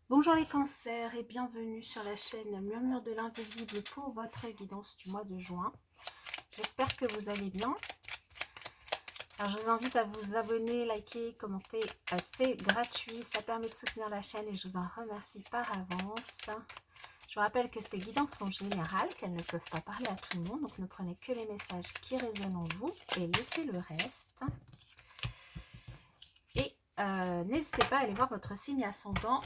Bonjour les cancers et bienvenue sur la chaîne Murmure de l'invisible pour votre guidance du mois de juin. J'espère que vous allez bien. Alors je vous invite à vous abonner, liker, commenter. C'est gratuit, ça permet de soutenir la chaîne et je vous en remercie par avance. Je vous rappelle que ces guidances sont générales, qu'elles ne peuvent pas parler à tout le monde. Donc ne prenez que les messages qui résonnent en vous et laissez le reste. Et n'hésitez pas à aller voir votre signe ascendant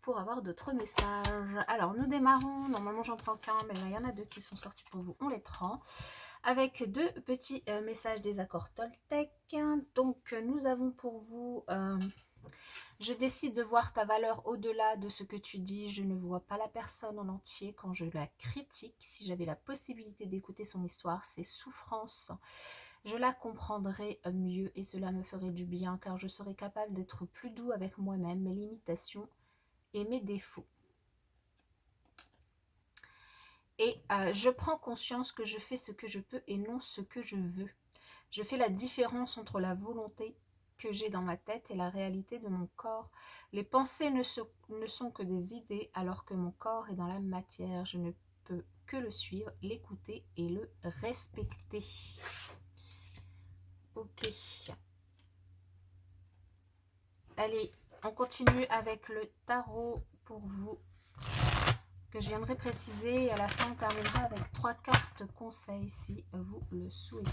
pour avoir d'autres messages. Alors nous démarrons, normalement j'en prends qu'un, mais là il y en a deux qui sont sortis pour vous, on les prend. Avec deux petits messages des accords Toltec. Donc nous avons pour vous, je décide de voir ta valeur au-delà de ce que tu dis, je ne vois pas la personne en entier quand je la critique. Si j'avais la possibilité d'écouter son histoire, ses souffrances, je la comprendrais mieux et cela me ferait du bien car je serais capable d'être plus doux avec moi-même, mes limitations et mes défauts. Et je prends conscience que je fais ce que je peux et non ce que je veux. Je fais la différence entre la volonté que j'ai dans ma tête et la réalité de mon corps. Les pensées ne sont que des idées alors que mon corps est dans la matière. Je ne peux que le suivre, l'écouter et le respecter. Ok. Allez, on continue avec le tarot pour vous, que je viendrai préciser. Et à la fin, on terminera avec 3 cartes conseils si vous le souhaitez.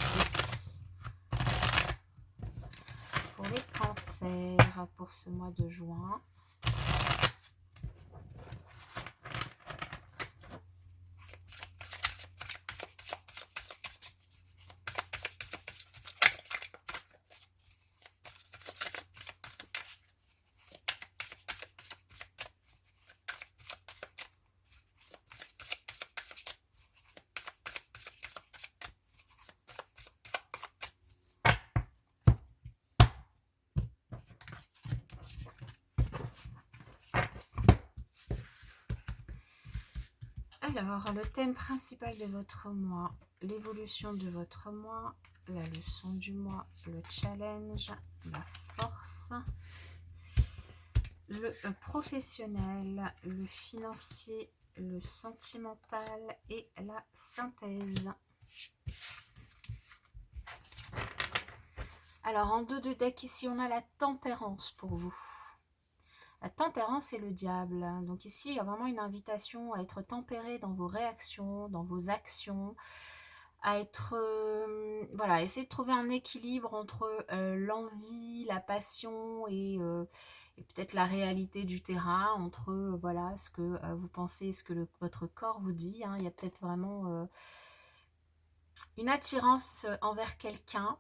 Pour les cancers, pour ce mois de juin. Alors, le thème principal de votre mois, l'évolution de votre mois, la leçon du mois, le challenge, la force, le professionnel, le financier, le sentimental et la synthèse. Alors, en dos de deck, ici, on a la tempérance pour vous. La tempérance est le diable. Donc ici, il y a vraiment une invitation à être tempéré dans vos réactions, dans vos actions, à être, voilà, essayer de trouver un équilibre entre l'envie, la passion et peut-être la réalité du terrain, entre voilà, ce que vous pensez, ce que votre corps vous dit. Hein. Il y a peut-être vraiment une attirance envers quelqu'un.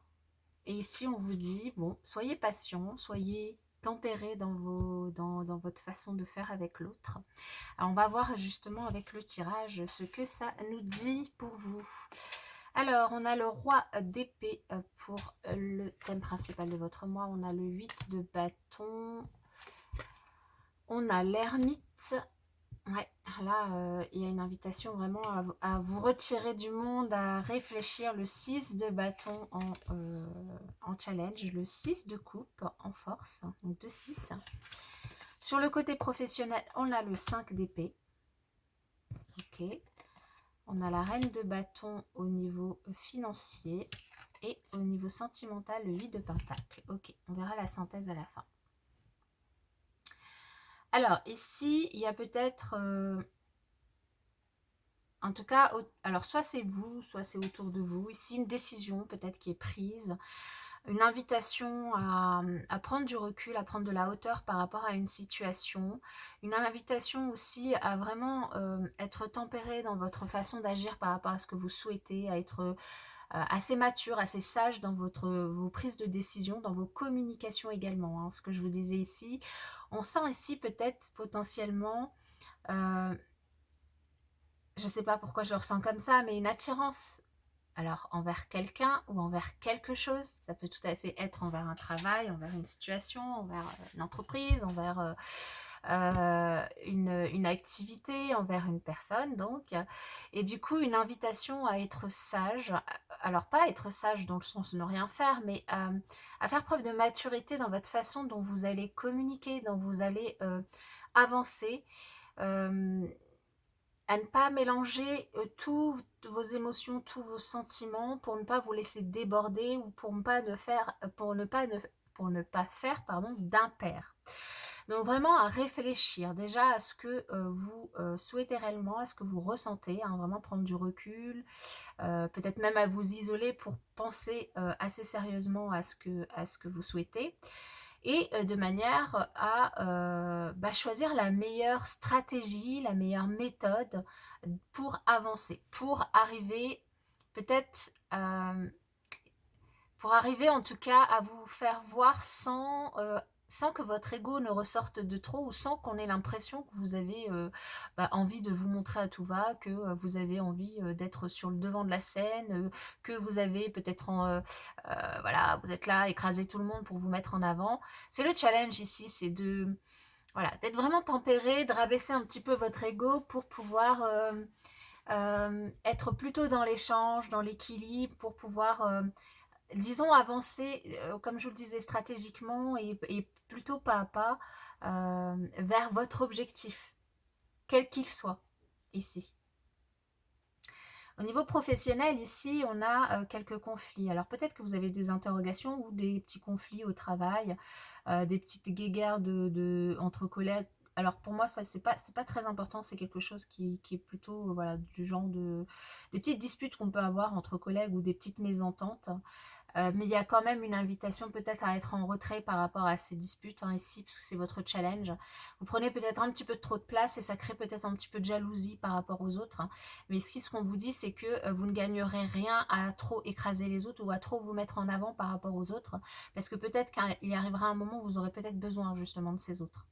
Et ici, on vous dit, bon, soyez patient, soyez tempéré dans votre façon de faire avec l'autre. On va voir justement avec le tirage ce que ça nous dit pour vous. Alors, on a le roi d'épée pour le thème principal de votre mois. On a le 8 de bâton. On a l'ermite. Ouais, là, il y a une invitation vraiment à vous retirer du monde, à réfléchir. Le 6 de bâton en challenge, le 6 de coupe en force, donc 2-6. Sur le côté professionnel, on a le 5 d'épée. Ok. On a la reine de bâton au niveau financier et au niveau sentimental, le 8 de pentacle. Ok, on verra la synthèse à la fin. Alors, ici, il y a peut-être... en tout cas, alors soit c'est vous, soit c'est autour de vous. Ici, une décision peut-être qui est prise. Une invitation à prendre du recul, à prendre de la hauteur par rapport à une situation. Une invitation aussi à vraiment être tempéré dans votre façon d'agir par rapport à ce que vous souhaitez, à être assez mature, assez sage dans vos prises de décision, dans vos communications également. Hein. Ce que je vous disais ici, on sent ici peut-être potentiellement... je ne sais pas pourquoi je le ressens comme ça, mais une attirance, alors envers quelqu'un ou envers quelque chose. Ça peut tout à fait être envers un travail, envers une situation, envers une entreprise, envers une activité, envers une personne donc. Et du coup, une invitation à être sage, alors pas être sage dans le sens de ne rien faire, mais à faire preuve de maturité dans votre façon dont vous allez communiquer, dont vous allez avancer, à ne pas mélanger toutes vos émotions, tous vos sentiments, pour ne pas vous laisser déborder ou pour ne pas, pour ne pas faire d'impair. Donc vraiment à réfléchir déjà à ce que vous souhaitez réellement, à ce que vous ressentez, hein, vraiment prendre du recul, peut-être même à vous isoler pour penser assez sérieusement à ce que vous souhaitez, et de manière à choisir la meilleure stratégie, la meilleure méthode pour avancer, peut-être pour arriver en tout cas à vous faire voir sans que votre ego ne ressorte de trop, ou sans qu'on ait l'impression que vous avez envie de vous montrer à tout va, que vous avez envie d'être sur le devant de la scène, que vous avez peut-être voilà, vous êtes là, écraser tout le monde pour vous mettre en avant. C'est le challenge ici, c'est de voilà, d'être vraiment tempéré, de rabaisser un petit peu votre ego pour pouvoir être plutôt dans l'échange, dans l'équilibre, pour pouvoir disons, avancer, comme je vous le disais, stratégiquement et plutôt pas à pas vers votre objectif, quel qu'il soit, ici. Au niveau professionnel, ici, on a quelques conflits. Alors, peut-être que vous avez des interrogations ou des petits conflits au travail, des petites guéguerres entre collègues. Alors, pour moi, ça, c'est pas très important. C'est quelque chose qui est plutôt, voilà, du genre des petites disputes qu'on peut avoir entre collègues ou des petites mésententes. Mais il y a quand même une invitation peut-être à être en retrait par rapport à ces disputes ici, parce que c'est votre challenge. Vous prenez peut-être un petit peu trop de place et ça crée peut-être un petit peu de jalousie par rapport aux autres. Mais ici, ce qu'on vous dit, c'est que vous ne gagnerez rien à trop écraser les autres ou à trop vous mettre en avant par rapport aux autres, parce que peut-être qu'il arrivera un moment où vous aurez peut-être besoin justement de ces autres.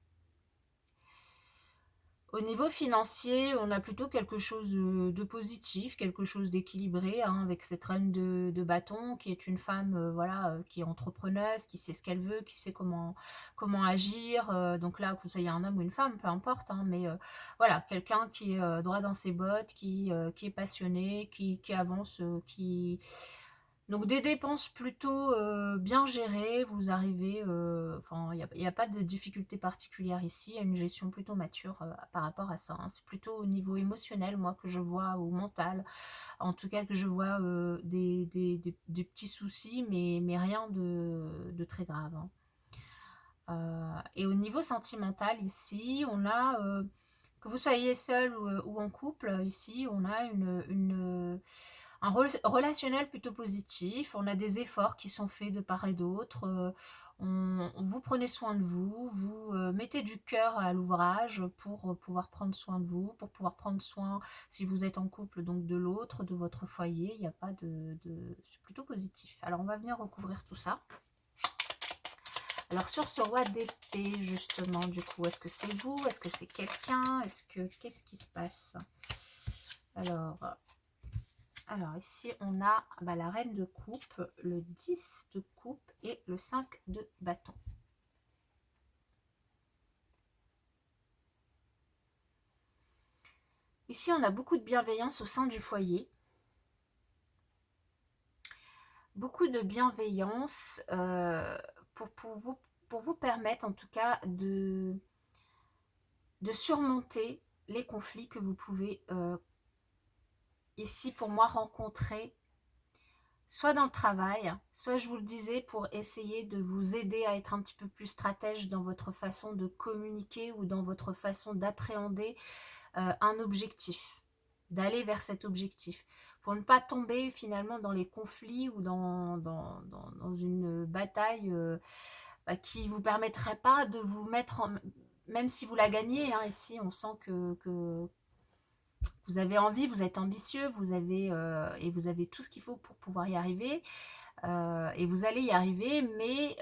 Au niveau financier, on a plutôt quelque chose de positif, quelque chose d'équilibré, hein, avec cette reine de bâton qui est une femme voilà, qui est entrepreneuse, qui sait ce qu'elle veut, qui sait comment agir. Donc là, que vous soyez un homme ou une femme, peu importe, hein, mais voilà, quelqu'un qui est droit dans ses bottes, qui est passionné, qui avance, donc des dépenses plutôt bien gérées, vous arrivez, enfin il n'y a pas de difficulté particulière ici, il y a une gestion plutôt mature par rapport à ça, hein. C'est plutôt au niveau émotionnel, moi, que je vois, ou mental, en tout cas que je vois des petits soucis, mais rien de très grave, hein. Et au niveau sentimental, ici, on a, que vous soyez seul ou en couple, ici, on a un relationnel plutôt positif. On a des efforts qui sont faits de part et d'autre. Vous prenez soin de vous, vous mettez du cœur à l'ouvrage pour pouvoir prendre soin de vous, pour pouvoir prendre soin, si vous êtes en couple, donc de l'autre, de votre foyer. Il n'y a pas c'est plutôt positif. Alors, on va venir recouvrir tout ça. Alors, sur ce roi d'épée, justement, du coup, est-ce que c'est vous? Est-ce que c'est quelqu'un? Qu'est-ce qui se passe? Alors ici, on a la reine de coupe, le 10 de coupe et le 5 de bâton. Ici, on a beaucoup de bienveillance au sein du foyer. Beaucoup de bienveillance pour vous permettre, en tout cas, de surmonter les conflits que vous pouvez, ici, pour moi, rencontrer, soit dans le travail, soit, je vous le disais, pour essayer de vous aider à être un petit peu plus stratège dans votre façon de communiquer ou dans votre façon d'appréhender un objectif, d'aller vers cet objectif, pour ne pas tomber finalement dans les conflits ou dans une bataille qui ne vous permettrait pas de vous mettre en... Même si vous la gagnez, hein, ici on sent que vous avez envie, vous êtes ambitieux, et vous avez tout ce qu'il faut pour pouvoir y arriver, et vous allez y arriver, mais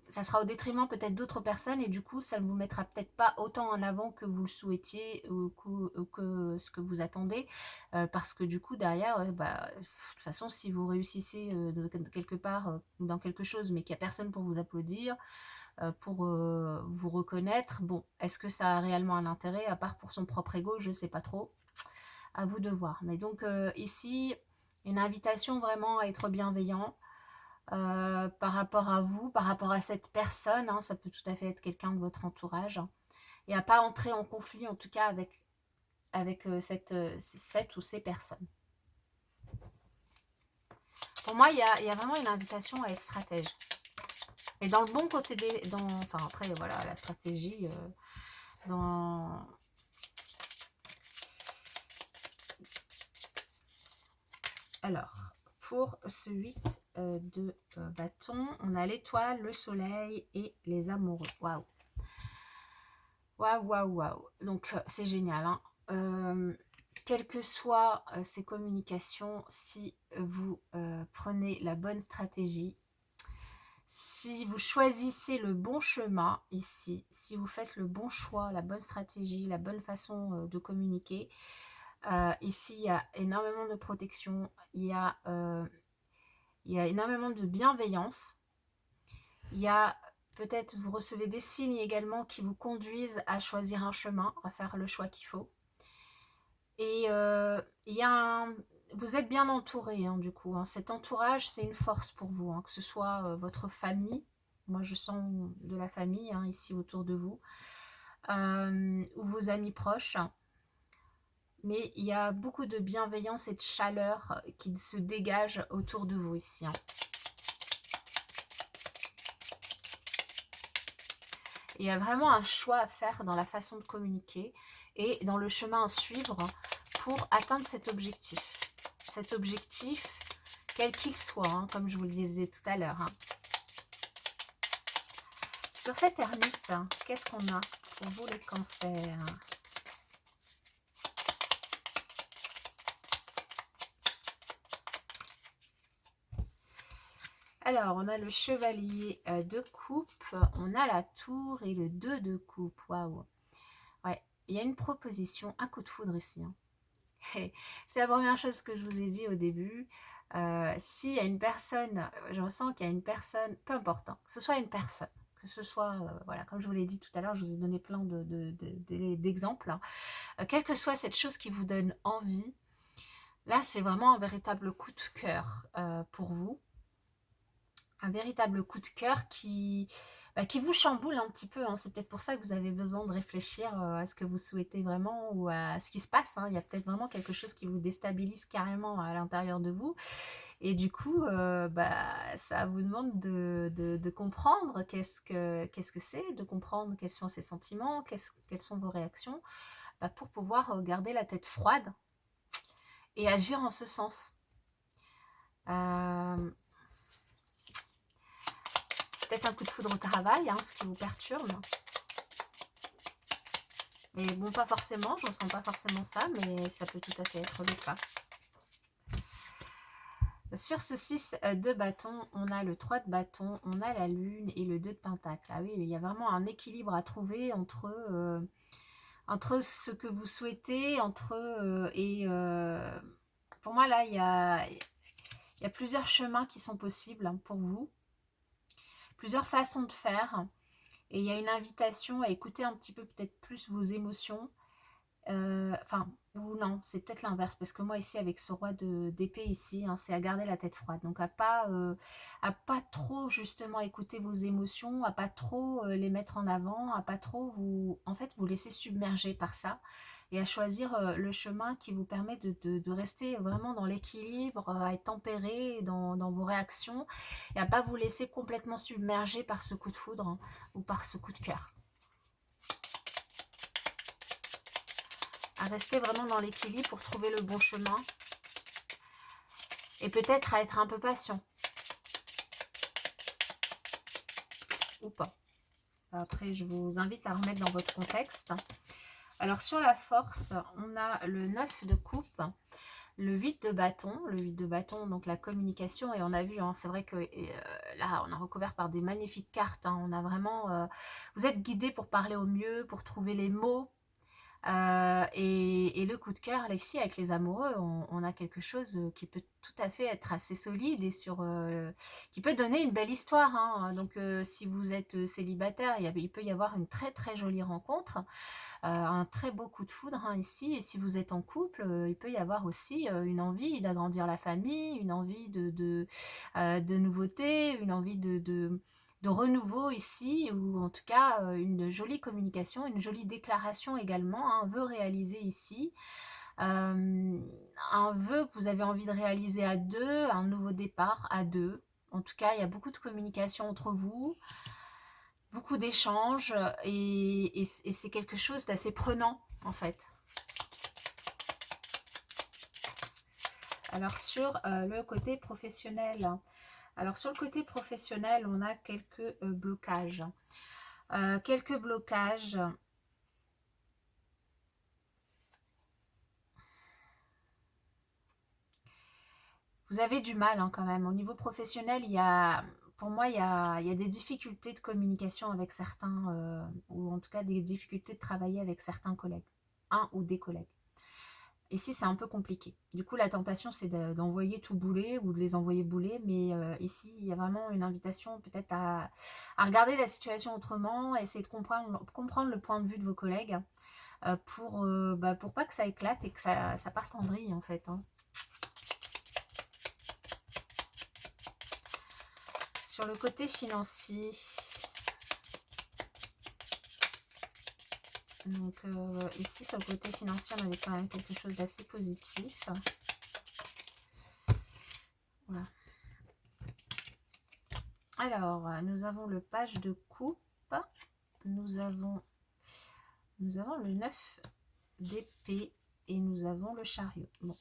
ça sera au détriment peut-être d'autres personnes, et du coup ça ne vous mettra peut-être pas autant en avant que vous le souhaitiez ou que ce que vous attendez, parce que du coup derrière, de toute façon, si vous réussissez de quelque part dans quelque chose, mais qu'il n'y a personne pour vous applaudir, pour vous reconnaître, bon, est-ce que ça a réellement un intérêt, à part pour son propre ego? Je ne sais pas trop, à vous de voir. Mais donc ici, une invitation vraiment à être bienveillant par rapport à vous, par rapport à cette personne, hein. Ça peut tout à fait être quelqu'un de votre entourage, hein, et à pas entrer en conflit, en tout cas avec cette ou ces personnes. Pour moi, il y a vraiment une invitation à être stratège. Et dans le bon côté enfin après, voilà, la stratégie, dans... Alors, pour ce 8 de bâton, on a l'étoile, le soleil et les amoureux. Waouh! Waouh, waouh, waouh! Donc, c'est génial, hein. Quelles que soient ces communications, si vous prenez la bonne stratégie, si vous choisissez le bon chemin ici, si vous faites le bon choix, la bonne stratégie, la bonne façon de communiquer, ici il y a énormément de protection, il y a énormément de bienveillance, il y a peut-être vous recevez des signes également qui vous conduisent à choisir un chemin, à faire le choix qu'il faut. Et il y a vous êtes bien entouré, hein, du coup, hein. Cet entourage, c'est une force pour vous, hein, que ce soit votre famille. Moi, je sens de la famille, hein, ici autour de vous, ou vos amis proches. Mais il y a beaucoup de bienveillance et de chaleur qui se dégagent autour de vous ici, hein. Il y a vraiment un choix à faire dans la façon de communiquer et dans le chemin à suivre pour atteindre cet objectif. Cet objectif, quel qu'il soit, hein, comme je vous le disais tout à l'heure, hein. Sur cette ermite, qu'est-ce qu'on a pour vous les cancers? Alors, on a le chevalier de coupe, on a la tour et le 2 de coupe. Waouh! Ouais, il y a une proposition, un coup de foudre ici, hein. C'est la première chose que je vous ai dit au début. S'il y a une personne, je ressens qu'il y a une personne, peu importe, hein, que ce soit une personne, que ce soit, voilà, comme je vous l'ai dit tout à l'heure, je vous ai donné plein d'exemples, hein. Quelle que soit cette chose qui vous donne envie, là, c'est vraiment un véritable coup de cœur pour vous. Un véritable coup de cœur qui vous chamboule un petit peu, hein. C'est peut-être pour ça que vous avez besoin de réfléchir à ce que vous souhaitez vraiment ou à ce qui se passe, hein. Il y a peut-être vraiment quelque chose qui vous déstabilise carrément à l'intérieur de vous. Et du coup, ça vous demande de comprendre qu'est-ce que c'est, de comprendre quels sont ces sentiments, quelles sont vos réactions, pour pouvoir garder la tête froide et agir en ce sens. Peut-être un coup de foudre au travail, hein, ce qui vous perturbe. Mais bon, pas forcément, je ne ressens pas forcément ça, mais ça peut tout à fait être le cas. Sur ce 6 de bâton, on a le 3 de bâton, on a la lune et le 2 de pentacle. Ah oui, il y a vraiment un équilibre à trouver entre ce que vous souhaitez, pour moi là, il y a plusieurs chemins qui sont possibles, hein, pour vous. Plusieurs façons de faire. Et il y a une invitation à écouter un petit peu peut-être plus vos émotions. Ou non, c'est peut-être l'inverse, parce que moi ici avec ce roi d'épée ici, hein, c'est à garder la tête froide, donc à pas trop justement écouter vos émotions, à pas trop les mettre en avant, à pas trop vous laisser submerger par ça, et à choisir le chemin qui vous permet de rester vraiment dans l'équilibre, à être tempéré dans vos réactions, et à pas vous laisser complètement submerger par ce coup de foudre, hein, ou par ce coup de cœur. À rester vraiment dans l'équilibre pour trouver le bon chemin. Et peut-être à être un peu patient. Ou pas. Après, je vous invite à remettre dans votre contexte. Alors, sur la force, on a le 9 de coupe, le 8 de bâton. Le 8 de bâton, donc la communication. Et on a vu, hein, c'est vrai que là, on a recouvert par des magnifiques cartes, hein. On a vraiment... vous êtes guidé pour parler au mieux, pour trouver les mots. Et le coup de cœur, là, ici, avec les amoureux, on a quelque chose qui peut tout à fait être assez solide et qui peut donner une belle histoire, hein. Donc, si vous êtes célibataire, il peut y avoir une très très jolie rencontre, un très beau coup de foudre, hein, ici. Et si vous êtes en couple, il peut y avoir aussi une envie d'agrandir la famille, une envie de nouveautés, une envie de de renouveau ici, ou en tout cas une jolie communication, une jolie déclaration également, un vœu réalisé ici. Un vœu que vous avez envie de réaliser à deux, un nouveau départ à deux. En tout cas, il y a beaucoup de communication entre vous, beaucoup d'échanges, et c'est quelque chose d'assez prenant en fait. Alors sur le côté professionnel, on a quelques blocages. Quelques blocages. Vous avez du mal hein, quand même. Au niveau professionnel, pour moi, il y a des difficultés de communication avec certains, ou en tout cas des difficultés de travailler avec certains collègues, un ou des collègues. Ici, c'est un peu compliqué. Du coup, la tentation, c'est d'envoyer tout bouler ou de les envoyer bouler. Mais ici, il y a vraiment une invitation peut-être à regarder la situation autrement, à essayer de comprendre le point de vue de vos collègues pour pas que ça éclate et que ça parte en vrille, en fait. Hein. Sur le côté financier, donc ici sur le côté financier, on avait quand même quelque chose d'assez positif. Voilà. Alors, nous avons le page de coupe, nous avons le 9 d'épée et nous avons le chariot. Bon.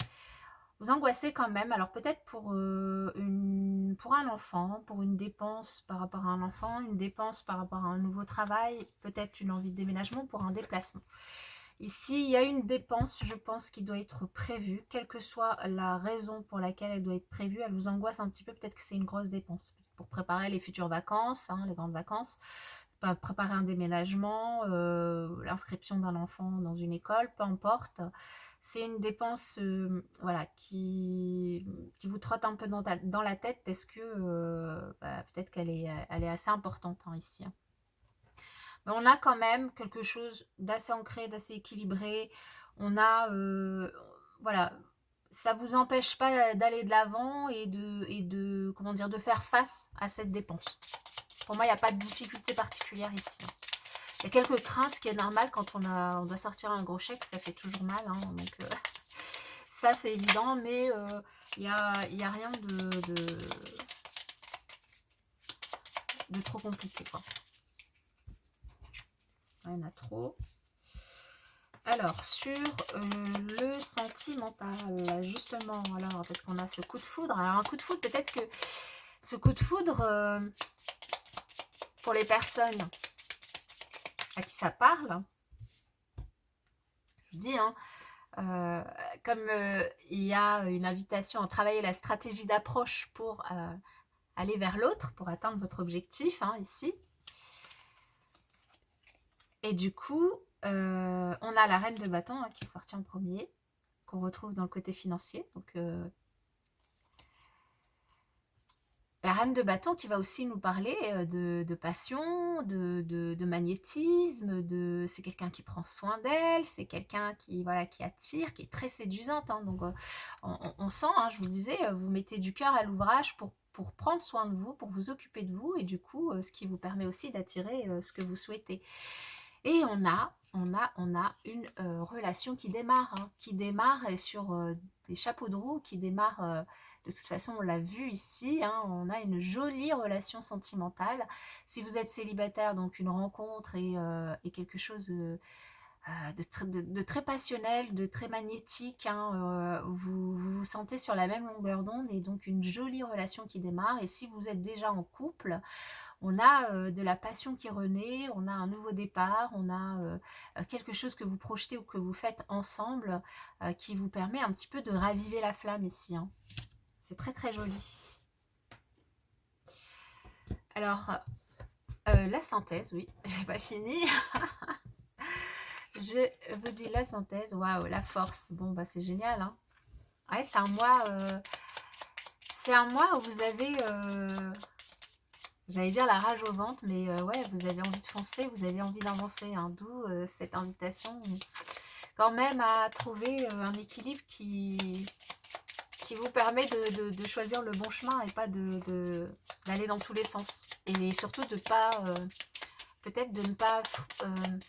Vous angoissez quand même, alors peut-être pour un enfant, pour une dépense par rapport à un enfant, une dépense par rapport à un nouveau travail, peut-être une envie de déménagement pour un déplacement. Ici, il y a une dépense, je pense, qui doit être prévue, quelle que soit la raison pour laquelle elle doit être prévue. Elle vous angoisse un petit peu, peut-être que c'est une grosse dépense pour préparer les futures vacances, hein, les grandes vacances, préparer un déménagement, l'inscription d'un enfant dans une école, peu importe. C'est une dépense voilà, qui vous trotte un peu dans la tête parce que peut-être qu'elle est assez importante hein, ici. Hein. Mais on a quand même quelque chose d'assez ancré, d'assez équilibré. On a, voilà, ça ne vous empêche pas d'aller de l'avant et comment dire, de faire face à cette dépense. Pour moi, il n'y a pas de difficulté particulière ici. Hein. Il y a quelques craintes, ce qui est normal quand on doit sortir un gros chèque, ça fait toujours mal. Hein, donc, ça, c'est évident, mais il n'y a rien de trop compliqué. Quoi. Il y en a trop. Alors, sur le sentimental, justement, alors, parce qu'on a ce coup de foudre. Alors, un coup de foudre, peut-être que ce coup de foudre, pour les personnes à qui ça parle, je dis, hein, comme il y a une invitation à travailler la stratégie d'approche pour aller vers l'autre, pour atteindre votre objectif, hein, ici. Et du coup, on a la reine de bâton hein, qui est sortie en premier, qu'on retrouve dans le côté financier. Donc, la reine de bâton qui va aussi nous parler de passion, de magnétisme, c'est quelqu'un qui prend soin d'elle, c'est quelqu'un qui attire, qui est très séduisante. Hein, donc on sent, hein, je vous disais, vous mettez du cœur à l'ouvrage pour prendre soin de vous, pour vous occuper de vous, et du coup, ce qui vous permet aussi d'attirer ce que vous souhaitez. Et on a une relation qui démarre, et sur des chapeaux de roue, qui démarre, de toute façon on l'a vu ici, hein, on a une jolie relation sentimentale. Si vous êtes célibataire, donc une rencontre et quelque chose de très passionnel, de très magnétique, hein, vous vous sentez sur la même longueur d'onde et donc une jolie relation qui démarre. Et si vous êtes déjà en couple, on a de la passion qui renaît, on a un nouveau départ, on a quelque chose que vous projetez ou que vous faites ensemble qui vous permet un petit peu de raviver la flamme ici. Hein. C'est très très joli. Alors, la synthèse, oui, j'ai pas fini. Je vous dis la synthèse, waouh, la force. Bon, bah c'est génial. Hein. Ouais, c'est un mois où vous avez... J'allais dire la rage au ventre, mais ouais, vous avez envie de foncer, vous avez envie d'avancer, hein, d'où cette invitation quand même à trouver un équilibre qui vous permet de choisir le bon chemin et pas d'aller dans tous les sens. Et surtout de pas, peut-être de ne pas,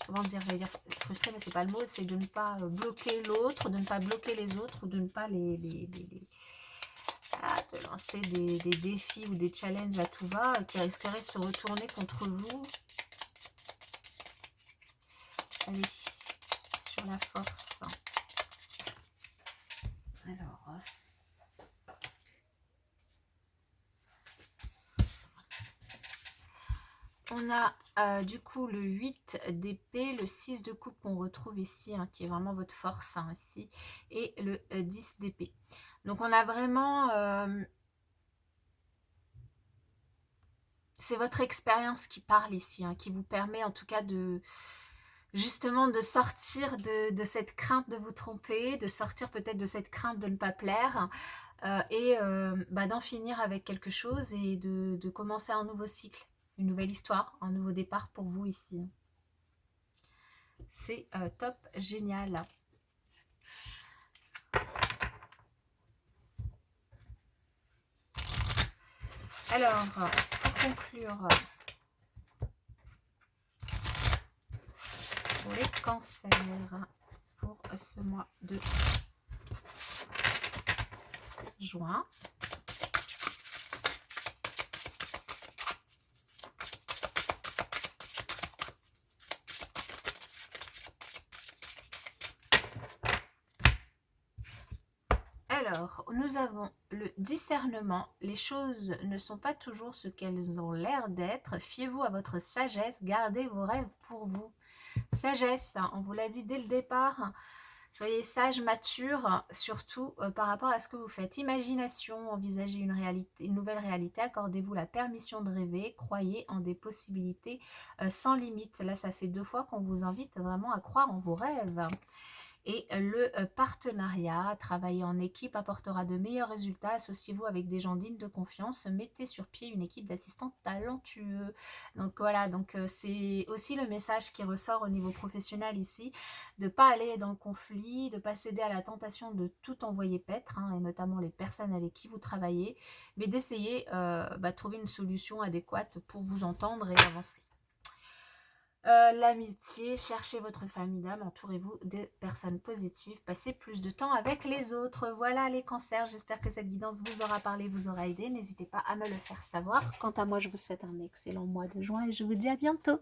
comment dire, je vais dire frustrer, mais c'est pas le mot, c'est de ne pas bloquer l'autre, de ne pas bloquer les autres, ou de ne pas de lancer des défis ou des challenges à tout va qui risqueraient de se retourner contre vous. Allez, sur la force. Alors, on a du coup le 8 d'épée, le 6 de coupe qu'on retrouve ici, hein, qui est vraiment votre force ici, et le 10 d'épée. Donc on a vraiment... c'est votre expérience qui parle ici, hein, qui vous permet en tout cas de... justement de sortir de cette crainte de vous tromper, de sortir peut-être de cette crainte de ne pas plaire, et d'en finir avec quelque chose et de commencer un nouveau cycle, une nouvelle histoire, un nouveau départ pour vous ici. C'est top, génial. Alors, pour conclure, pour les cancers, pour ce mois de juin. Alors, nous avons le discernement. Les choses ne sont pas toujours ce qu'elles ont l'air d'être. Fiez-vous à votre sagesse. Gardez vos rêves pour vous. Sagesse, on vous l'a dit dès le départ. Soyez sage, mature, surtout par rapport à ce que vous faites. Imagination, envisagez une réalité, une nouvelle réalité. Accordez-vous la permission de rêver. Croyez en des possibilités sans limite. Là, ça fait 2 fois qu'on vous invite vraiment à croire en vos rêves. Et le partenariat, travailler en équipe apportera de meilleurs résultats. Associez-vous avec des gens dignes de confiance. Mettez sur pied une équipe d'assistants talentueux. Donc voilà, donc c'est aussi le message qui ressort au niveau professionnel ici, de ne pas aller dans le conflit, de ne pas céder à la tentation de tout envoyer paître, hein, et notamment les personnes avec qui vous travaillez, mais d'essayer de trouver une solution adéquate pour vous entendre et avancer. L'amitié, cherchez votre famille d'âme, entourez-vous de personnes positives, passez plus de temps avec les autres. Voilà les cancers, j'espère que cette guidance vous aura parlé, vous aura aidé. N'hésitez pas à me le faire savoir. Quant à moi, je vous souhaite un excellent mois de juin et je vous dis à bientôt.